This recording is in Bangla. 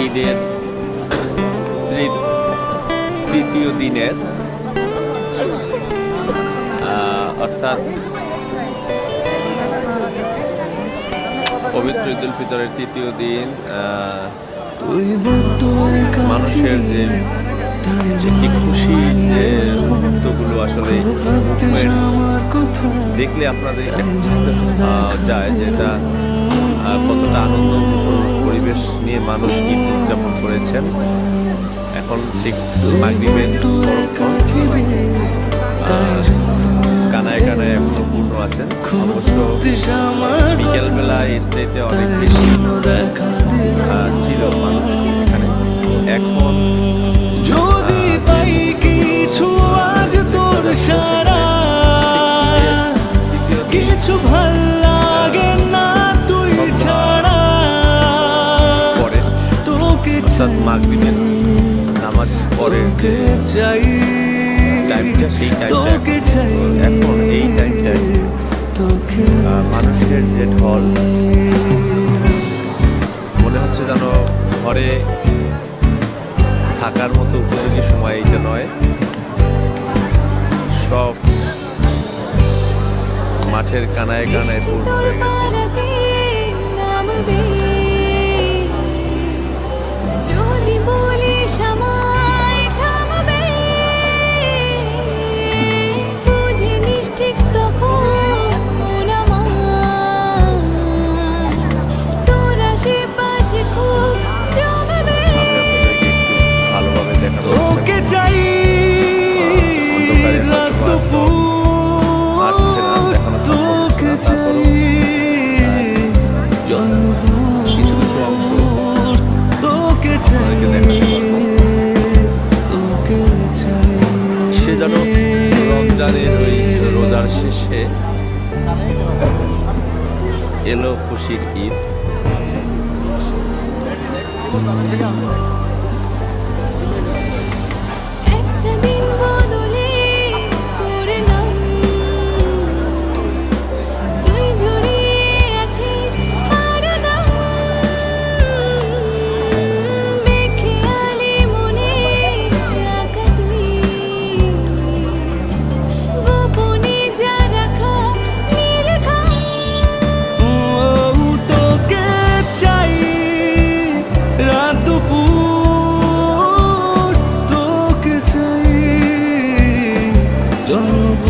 ঈদের তৃতীয় দিনের অর্থাৎ পবিত্র ঈদ উল ফিতরের তৃতীয় দিন মানুষের যে একটি খুশি যে মুহূর্তগুলো আসলে দেখলে আপনাদের যায় যে এটা কতটা আনন্দ পরিবেশ নিয়ে মানুষ ঈদ উদযাপন করেছেন। এখন ঠিক মাগরিবের কানায় কানায় এখনো পূর্ণ আছেন। অবশ্য বিকেলবেলা এর চাইতে অনেক বেশি ছিল মানুষ এখানে। এখন যদি পাই কিছু আজ তোর সারা কিছু ভাল লাগে না তুই ছাড়া পরে তোকে মাগরিবের নামাজ পরে চাই টাইমটা সেই টাইমটা এখন এই টাইমটায় মানুষের যে ঢল মনে হচ্ছে যেন ঘরে থাকার মতো উপযোগী সময় এইটা নয়। সব মাঠের কানায় কানায় পূর্ণ হয়ে গেছে। ভালোভাবে দেখাবো আসছে না দেখানো কিছু কিছু অংশ সে যেন রমজানের ওই রোজার শেষে এলো খুশির ঈদ। জন্ম